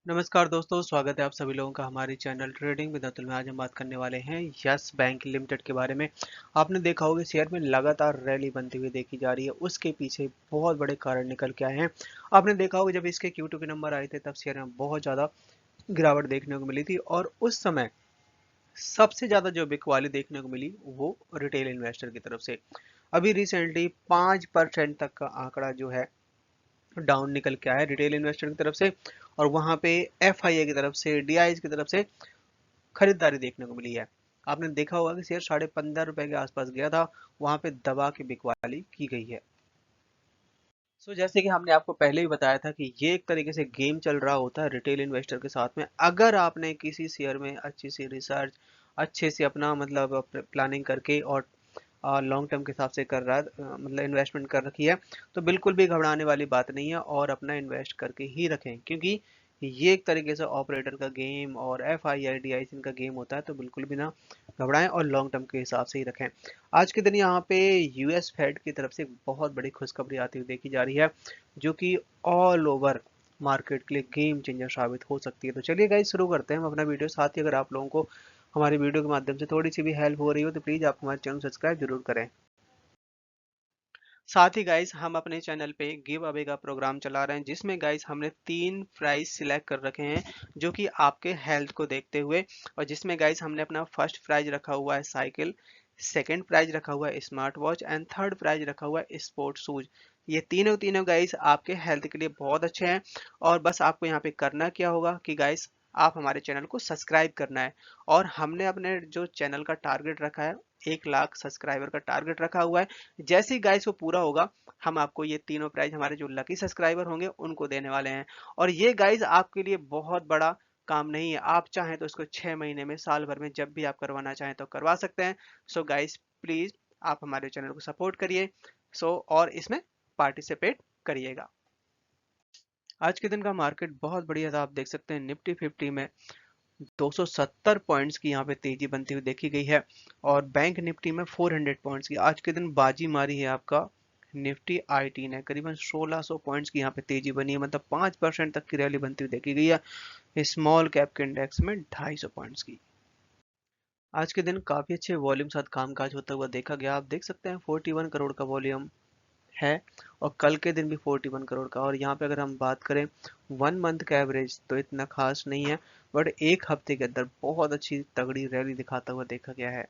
नमस्कार दोस्तों, स्वागत है आप सभी लोगों का हमारे चैनल ट्रेडिंग विद अतुल में। आज हम बात करने वाले हैं यस बैंक लिमिटेड के बारे में। आपने देखा होगा शेयर में लगातार रैली बनती हुई देखी जा रही है। उसके पीछे बहुत बड़े कारण निकल के आए हैं। आपने देखा होगा जब इसके Q2 के नंबर आए थे तब शेयर में बहुत ज़्यादा गिरावट देखने को मिली थी और उस समय सबसे ज़्यादा जो बिकवाली देखने को मिली वो रिटेल इन्वेस्टर की तरफ से। अभी रिसेंटली 5% तक का आंकड़ा जो है डाउन निकल के आया है रिटेल इन्वेस्टर की तरफ से। और वहां पे एफआईए की तरफ से, डीआईज की तरफ से खरीदारी देखने को मिली है। आपने देखा होगा कि शेयर 15.5 रुपए के आसपास गया था, वहां पे दबा के बिकवाली की गई है। जैसे कि हमने आपको पहले ही बताया था कि ये एक तरीके से गेम चल रहा होता है रिटेल इन्वेस्टर के साथ में। अगर आपने किसी शेयर में अच्छी सी रिसर्च, अच्छे से अपना मतलब प्लानिंग करके और लॉन्ग टर्म के हिसाब से कर रहा है, मतलब इन्वेस्टमेंट कर रखी है, तो बिल्कुल भी घबराने वाली बात नहीं है और अपना इन्वेस्ट करके ही रखें, क्योंकि ये एक तरीके से ऑपरेटर का गेम और F I I D I का गेम होता है। तो बिल्कुल भी ना घबराएं और लॉन्ग टर्म के हिसाब से ही रखें। आज के दिन यहाँ पे यूएस फेड की तरफ से एक बहुत बड़ी खुशखबरी आती हुई देखी जा रही है, जो कि ऑल ओवर मार्केट के लिए गेम चेंजर साबित हो सकती है। तो चलिए गाइस, शुरू करते हैं हम अपना वीडियो। साथ ही अगर आप लोगों को हमारी वीडियो के माध्यम से थोड़ी सी भी हेल्प हो रही हो तो प्लीज़ आप हमारे चैनल सब्सक्राइब जरूर करें। साथ ही गाइस, हम अपने चैनल पे गिव अवे का प्रोग्राम चला रहे हैं, जिसमें गाइस हमने 3 प्राइज सिलेक्ट कर रखे हैं जो कि आपके हेल्थ को देखते हुए। और जिसमें गाइस हमने अपना फर्स्ट प्राइज रखा हुआ है साइकिल, सेकंड प्राइज रखा हुआ है smart watch and third prize रखा हुआ है स्पोर्ट्स शूज। ये तीनों तीनों गाइस आपके हेल्थ के लिए बहुत अच्छे हैं। और बस आपको यहाँ पे करना क्या होगा कि गाइस, आप हमारे चैनल को सब्सक्राइब करना है। और हमने अपने जो चैनल का टारगेट रखा है, 1 लाख सब्सक्राइबर का टारगेट रखा हुआ है। जैसे ही गाइस वो पूरा होगा, हम आपको ये तीनों प्राइज हमारे जो लकी सब्सक्राइबर होंगे उनको देने वाले हैं। और ये गाइस आपके लिए बहुत बड़ा काम नहीं है। आप चाहें तो इसको 6 महीने में, साल भर में, जब भी आप करवाना चाहें तो करवा सकते हैं। गाइस, प्लीज आप हमारे चैनल को सपोर्ट करिए। और इसमें पार्टिसिपेट करिएगा। आज के दिन का मार्केट बहुत बढ़िया था। आप देख सकते हैं निफ्टी 50 में 270 पॉइंट्स की यहाँ पे तेजी बनती हुई देखी गई है। और बैंक निफ्टी में 400 पॉइंट्स की आज के दिन बाजी मारी है आपका निफ्टी आईटी ने। करीबन 1600 पॉइंट्स की यहाँ पे तेजी बनी है, मतलब 5% तक की रैली बनती हुई देखी गई है। स्मॉल कैप के इंडेक्स में 250 पॉइंट्स की। आज के दिन काफी अच्छे वॉल्यूम साथ कामकाज होता हुआ देखा गया। आप देख सकते हैं 41 करोड़ का वॉल्यूम है और कल के दिन भी 41 करोड़ का। और यहाँ पे अगर हम बात करें 1 मंथ का एवरेज, तो इतना खास नहीं है, बट एक हफ्ते के अंदर बहुत अच्छी तगड़ी रैली दिखाता हुआ देखा गया है।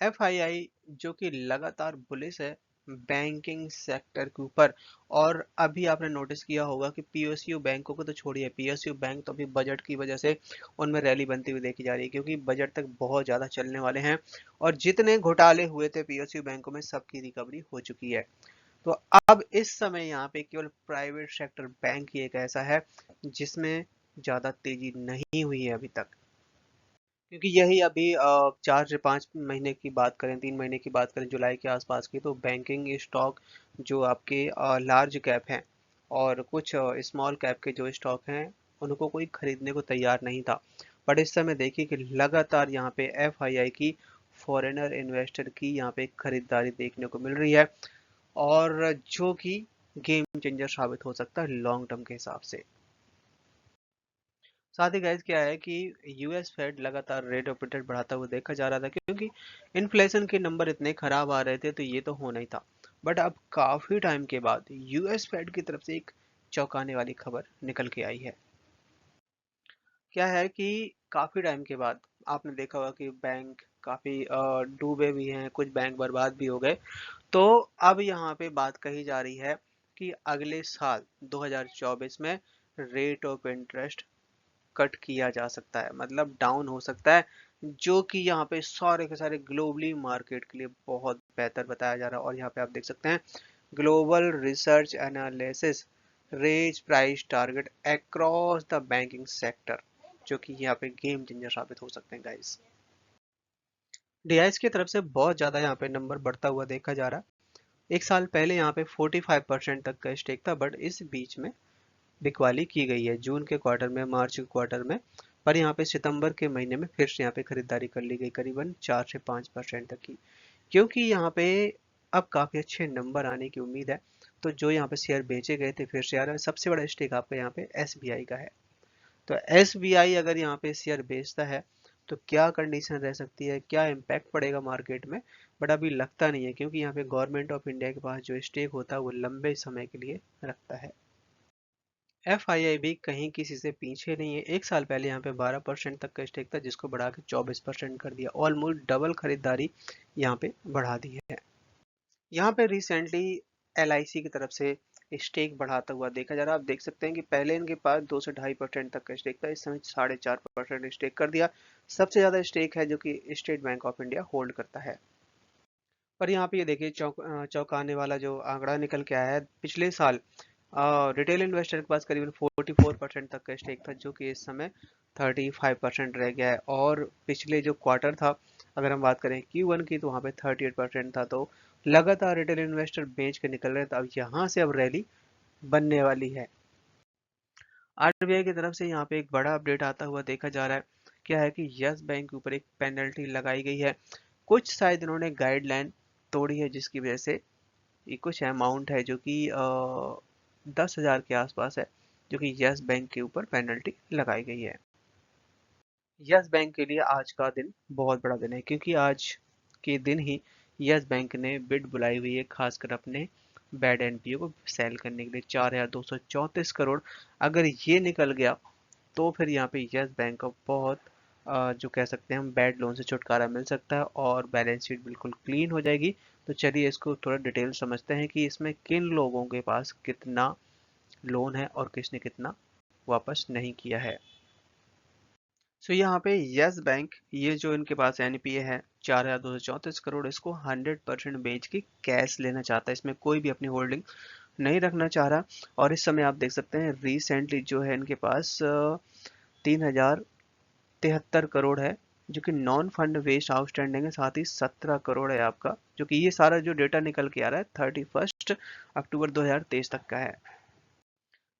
एफआईआई जो कि लगातार बुलिश है बैंकिंग सेक्टर के ऊपर। और अभी आपने नोटिस किया होगा कि पीएसयू बैंकों को तो छोड़िए, पीएसयू बैंक तो अभी बजट की वजह से उनमें रैली बनती हुई देखी जा रही है, क्योंकि बजट तक बहुत ज़्यादा चलने वाले हैं। और जितने घोटाले हुए थे पीएसयू बैंकों में, सबकी रिकवरी हो चुकी है। तो अब इस समय यहाँ पे केवल प्राइवेट सेक्टर बैंक ही एक ऐसा है जिसमें ज़्यादा तेजी नहीं हुई है अभी तक। क्योंकि यही अभी 4 से 5 महीने की बात करें, 3 महीने की बात करें, जुलाई के आसपास की, तो बैंकिंग स्टॉक जो आपके लार्ज कैप हैं और कुछ स्मॉल कैप के जो स्टॉक हैं, उनको कोई खरीदने को तैयार नहीं था। बट इस समय देखिए कि लगातार यहाँ पे एफआईआई की, फॉरेनर इन्वेस्टर की यहाँ पे खरीदारी देखने को मिल रही है। और जो कि गेम चेंजर साबित हो सकता है लॉन्ग टर्म के हिसाब से। साथ ही गाइस क्या है कि यूएस फेड लगातार रेट ऑफ इंटरेस्ट बढ़ाता हुआ देखा जा रहा था, क्योंकि इन्फ्लेशन के नंबर इतने खराब आ रहे थे, तो ये तो होना ही था। बट अब काफी टाइम के बाद यूएस फेड की तरफ से एक चौंकाने वाली खबर निकल के आई है। क्या है कि काफी टाइम के बाद आपने देखा होगा कि बैंक काफी डूबे भी हैं, कुछ बैंक बर्बाद भी हो गए। तो अब यहाँ पे बात कही जा रही है कि अगले साल 2024 में रेट ऑफ इंटरेस्ट कट किया जा सकता है, मतलब डाउन हो सकता है, जो कि यहाँ पे सारे के सारे ग्लोबली मार्केट के लिए बहुत बेहतर बताया जा रहा है। और यहाँ पे आप देख सकते हैं global research analysis raise price target across the banking sector, जो कि यहाँ पे गेम चेंजर साबित हो सकते हैं गाइस। डीआईएस की तरफ से बहुत ज्यादा यहाँ पे नंबर बढ़ता हुआ देखा जा रहा है। एक साल पहले यहाँ पे 45% तक का स्टेक था, बट इस बीच में बिकवाली की गई है जून के क्वार्टर में, मार्च के क्वार्टर में। पर यहाँ पे सितंबर के महीने में फिर से यहाँ पे खरीदारी कर ली गई, करीबन 4 से 5% तक की, क्योंकि यहाँ पे अब काफी अच्छे नंबर आने की उम्मीद है। तो जो यहाँ पे शेयर बेचे गए थे फिर से आ रहे हैं। सबसे बड़ा स्टेक आपका यहाँ पे एसबीआई का है। तो SBI अगर यहाँ पे शेयर बेचता है तो क्या कंडीशन रह सकती है, क्या इम्पैक्ट पड़ेगा मार्केट में, बट अभी लगता नहीं है क्योंकि यहाँ पे गवर्नमेंट ऑफ इंडिया के पास जो स्टेक होता है वो लंबे समय के लिए रखता है। FII भी कहीं किसी से पीछे नहीं है। एक साल पहले यहाँ पे 12% तक का स्टेक था जिसको बढ़ा के 24% कर दिया, ऑलमोस्ट डबल खरीदारी यहाँ पे बढ़ा दी है। यहाँ पे रिसेंटली LIC की तरफ से स्टेक बढ़ाता हुआ देखा जा रहा है। आप देख सकते हैं कि पहले इनके पास 2 से 2.5% तक का स्टेक था, इस समय 4.5% स्टेक कर दिया। सबसे ज्यादा स्टेक है जो कि state bank of India hold करता है। पर यहाँ पे ये देखिए चौंकाने वाला जो आंकड़ा निकल के आया है, पिछले साल रिटेल इन्वेस्टर के पास करीबन 44% तक का स्टेक था जो कि इस समय 35% रह गया है। और पिछले जो क्वार्टर था, अगर हम बात करें Q1 की, तो वहाँ पे 38% था। तो लगातार रिटेल इन्वेस्टर बेच के निकल रहे थे। अब यहाँ से अब रैली बनने वाली है। RBI की तरफ से यहाँ पे एक बड़ा अपडेट आता हुआ देखा जा रहा है। क्या है कि यस बैंक के ऊपर एक पेनल्टी लगाई गई है। कुछ शायद इन्होंने गाइडलाइन तोड़ी है जिसकी वजह से ये कुछ अमाउंट है जो कि 10,000 के आसपास है, जो कि यस बैंक के ऊपर पेनल्टी लगाई गई है। यस बैंक के लिए आज का दिन बहुत बड़ा दिन है क्योंकि आज के दिन ही यस बैंक ने बिड बुलाई हुई है, खासकर अपने बैड एनपीओ को सेल करने के लिए 4,234 करोड़। अगर ये निकल गया तो फिर यहाँ पे यस बैंक को बहुत जो कह सकते हैं हम बैड लोन से छुटकारा मिल सकता है और बैलेंस शीट बिल्कुल क्लीन हो जाएगी। तो चलिए इसको थोड़ा डिटेल समझते हैं कि इसमें किन लोगों के पास कितना लोन है और किसने कितना वापस नहीं किया है। सो यहाँ पे यस बैंक, ये जो इनके पास एनपीए है 4,234 करोड़, इसको 100% बेच के कैश लेना चाहता है। इसमें कोई भी अपनी होल्डिंग नहीं रखना चाह रहा। और इस समय आप देख सकते हैं रिसेंटली जो है इनके पास 3,073 करोड़ है जो कि नॉन फंड वेस्ट आउटस्टैंडिंग है। साथ ही 17 करोड़ है आपका, जो कि ये सारा जो डेटा निकल के आ रहा है 31 अक्टूबर 2023 तक का है।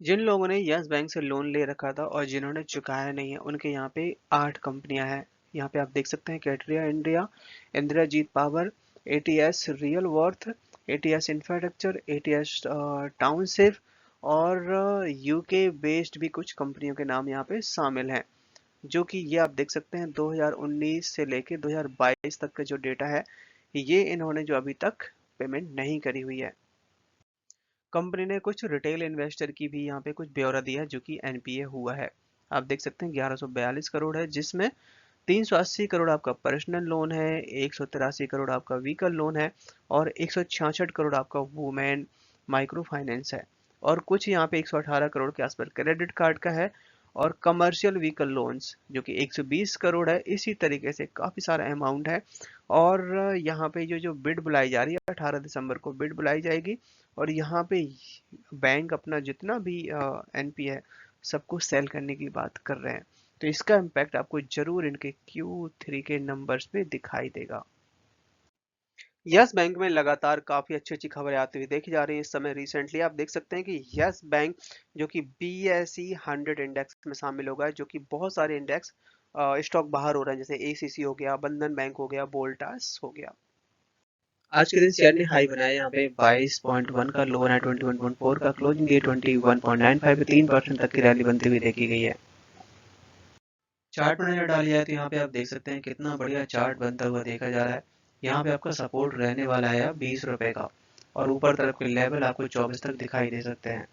जिन लोगों ने यस बैंक से लोन ले रखा था और जिन्होंने चुकाया नहीं है उनके यहाँ पे 8 कंपनियां हैं। यहाँ पे आप देख सकते हैं कैटरिया India, Indrajit power, ATS real worth, ATS infrastructure, ATS township और यूके बेस्ड भी कुछ कंपनियों के नाम यहाँ पे शामिल हैं। जो कि ये आप देख सकते हैं 2019 से लेके 2022 तक का जो डेटा है, ये इन्होंने जो अभी तक पेमेंट नहीं करी हुई है। कंपनी ने कुछ रिटेल इन्वेस्टर की भी यहाँ पे कुछ ब्यौरा दिया है जो कि एनपीए हुआ है। आप देख सकते हैं 1142 करोड़ है जिसमें 380 करोड़ आपका पर्सनल लोन है, 183 करोड़ आपका व्हीकल लोन है और 166 करोड़ आपका वुमेन माइक्रो फाइनेंस है। और कुछ यहाँ पे 118 करोड़ के आसपास क्रेडिट कार्ड का है और कमर्शियल व्हीकल लोन्स जो कि 120 करोड़ है। इसी तरीके से काफी सारा अमाउंट है। और यहाँ पे जो जो बिड बुलाई जा रही है 18 दिसंबर को बिड बुलाई जाएगी और यहाँ पे बैंक अपना जितना भी एनपी है सबको सेल करने की बात कर रहे हैं। तो इसका इम्पैक्ट आपको जरूर इनके Q3 के नंबर्स पे दिखाई देगा। यस बैंक में लगातार काफी अच्छी अच्छी खबरें आती हुई देखी जा रही है इस समय। रिसेंटली आप देख सकते हैं कि यस बैंक जो कि BSE 100 इंडेक्स में शामिल होगा, जो कि बहुत सारे इंडेक्स स्टॉक बाहर हो रहे हैं, जैसे ACC हो गया, बंधन बैंक हो गया, बोल्टास हो गया। आज के दिन शेयर ने हाई बनाया, यहाँ पे 22.1 का लोन है, 21.4 का क्लोजिंग है, 21.95 पे 3% तक की रैली बनती हुई देखी गई है। चार्ट पर नजर डाली जाए तो यहाँ पे आप देख सकते हैं कितना बढ़िया चार्ट बनता हुआ देखा जा रहा है। यहाँ पे आपका सपोर्ट रहने वाला है 20 रुपए का और ऊपर तरफ के लेवल आपको 24 तक दिखाई दे सकते हैं।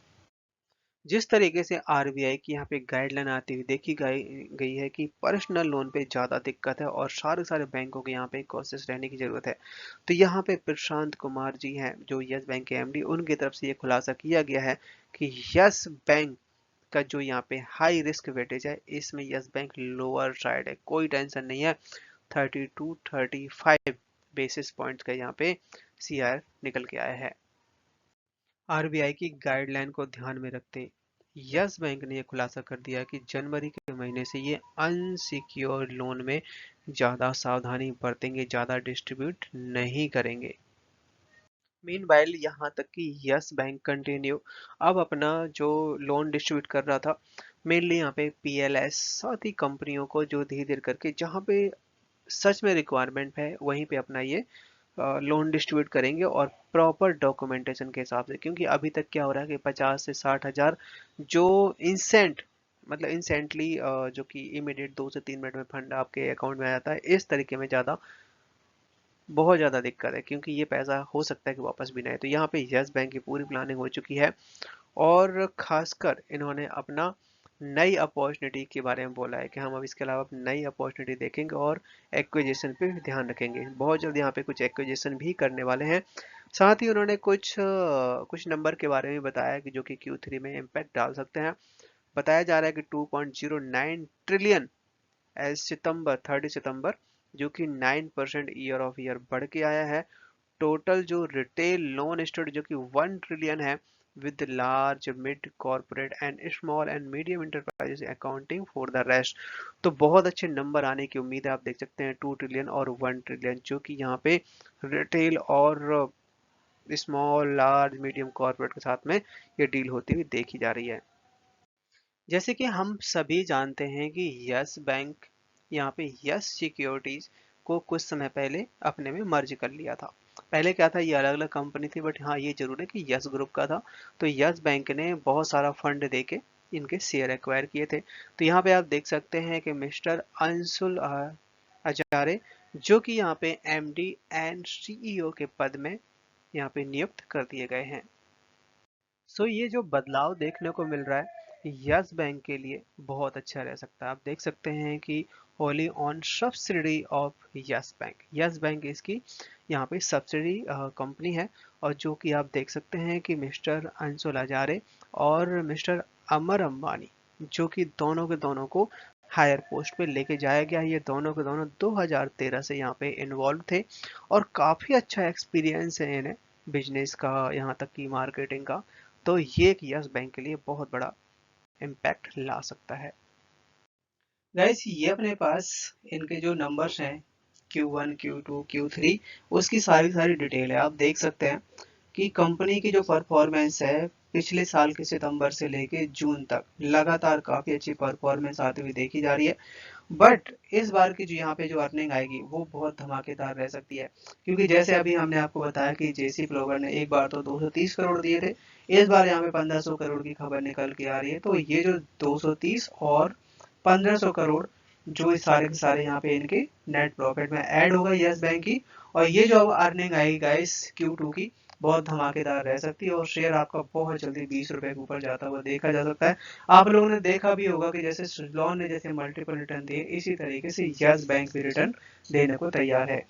जिस तरीके से आरबीआई की यहाँ पे गाइडलाइन आती हुई देखी गई है कि पर्सनल लोन पे ज़्यादा दिक्कत है और सारे सारे बैंकों के यहाँ पे कॉशियस रहने की ज़रूरत है। तो यहाँ पे प्रशांत कुमार जी हैं जो यस बैंक के एमडी, उनकी तरफ से ये खुलासा किया गया है कि यस बैंक का जो यहाँ पे हाई रिस्क वेटेज है इसमें यस बैंक लोअर साइड है, कोई टेंशन नहीं है। 32-35 बेसिस पॉइंट्स का यहाँ पे सीआर निकल के आया है। आरबीआई की गाइडलाइन को ध्यान में रखते यस बैंक ने यह खुलासा कर दिया कि जनवरी के महीने से ये अनसिक्योर्ड लोन में ज्यादा सावधानी बरतेंगे, ज्यादा डिस्ट्रीब्यूट नहीं करेंगे। मीनवाइल यहाँ तक कि यस बैंक कंटिन्यू अब अपना जो लोन डिस्ट्रीब्यूट कर रहा था मेनली यहाँ पे पीएलएस साथ ही कंपनियों को जो धीरे धीरे करके जहाँ पे सच में रिक्वायरमेंट है वहीं पे अपना ये लोन डिस्ट्रीब्यूट करेंगे और प्रॉपर डॉक्यूमेंटेशन के हिसाब से। क्योंकि अभी तक क्या हो रहा है कि 50 से 60 हजार जो इंसेंट मतलब इंस्टेंटली जो कि इमीडिएट 2 से 3 मिनट में फंड आपके अकाउंट में आ जाता है, इस तरीके में ज़्यादा बहुत ज़्यादा दिक्कत है, क्योंकि ये पैसा हो सकता है कि वापस भी ना आए। तो यहाँ पे यस बैंक की पूरी प्लानिंग हो चुकी है, और खासकर इन्होंने अपना नई अपॉर्चुनिटी के बारे में बोला है कि हम अब इसके अलावा नई अपॉर्चुनिटी देखेंगे और एक्विजिशन पे भी ध्यान रखेंगे। बहुत जल्द यहाँ पे कुछ एक्विजिशन भी करने वाले हैं। साथ ही उन्होंने कुछ नंबर के बारे में बताया कि जो कि Q3 में इम्पैक्ट डाल सकते हैं। बताया जा रहा है कि 2.09 ट्रिलियन एज सितंबर 30 सितंबर, जो कि 9% ईयर ऑफ ईयर बढ़ के आया है। टोटल जो रिटेल लोन स्टोर जो कि 1 ट्रिलियन है, with large mid corporate and small and medium enterprises accounting for the rest. तो बहुत अच्छे नंबर आने की उम्मीद है। आप देख सकते हैं 2 ट्रिलियन और 1 ट्रिलियन, जो कि यहाँ पे रिटेल और स्मॉल लार्ज मीडियम कॉर्पोरेट के साथ में ये डील होती हुई देखी जा रही है। जैसे कि हम सभी जानते हैं कि यस बैंक यहाँ पे यस सिक्योरिटीज को कुछ समय पहले अपने में मर्ज कर लिया था। पहले क्या था, ये अलग अलग कंपनी थी, बट हाँ ये जरूर है कि यस ग्रुप का था। तो यस बैंक ने बहुत सारा फंड देके इनके शेयर एक्वायर किए थे। तो यहाँ पे आप देख सकते हैं कि मिस्टर अंशुल हजारे, जो कि यहाँ पे एमडी एंड सीईओ के पद में यहाँ पे नियुक्त कर दिए गए हैं। सो ये जो बदलाव देखने को मिल रहा है यस बैंक के लिए बहुत अच्छा रह सकता है। आप देख सकते हैं कि wholly owned subsidy of yes bank इसकी यहाँ पे सब्सिडी कंपनी है, और जो कि आप देख सकते हैं कि मिस्टर अंशुल हजारे और मिस्टर अमर अंबानी, जो कि दोनों के दोनों को हायर पोस्ट पे लेके जाया गया। ये दोनों के दोनों 2013 से यहाँ पे इन्वॉल्व थे, और काफ़ी अच्छा एक्सपीरियंस है इन्हें बिजनेस का, यहाँ तक कि मार्केटिंग का। तो ये एक यस बैंक के लिए बहुत बड़ा इम्पैक्ट ला सकता है। गाइस ये अपने पास इनके जो नंबर्स हैं Q1, Q2, Q3, उसकी सारी सारी डिटेल है। आप देख सकते हैं कि कंपनी की जो परफॉर्मेंस है पिछले साल के सितंबर से लेके जून तक लगातार काफी अच्छी परफॉर्मेंस आती हुई देखी जा रही है। बट इस बार की जो यहाँ पे जो अर्निंग आएगी वो बहुत धमाकेदार रह सकती है, क्योंकि जैसे अभी हमने आपको बताया कि जेसी फ्लोवर ने एक बार तो 230 करोड़ दिए थे, इस बार यहाँ पे 1500 करोड़ की खबर निकल के आ रही है। तो ये जो 230 और 1500 करोड़ जो इस सारे के सारे यहाँ पे इनके नेट प्रॉफिट में ऐड होगा यस बैंक की, और ये जो अब अर्निंग आएगी गाइस Q2 की, बहुत धमाकेदार रह सकती है, और शेयर आपका बहुत जल्दी 20 रुपए के ऊपर जाता हुआ देखा जा सकता है। आप लोगों ने देखा भी होगा कि जैसे सुजलॉन ने जैसे मल्टीपल रिटर्न दिए, इसी तरीके से यस बैंक भी रिटर्न देने को तैयार है।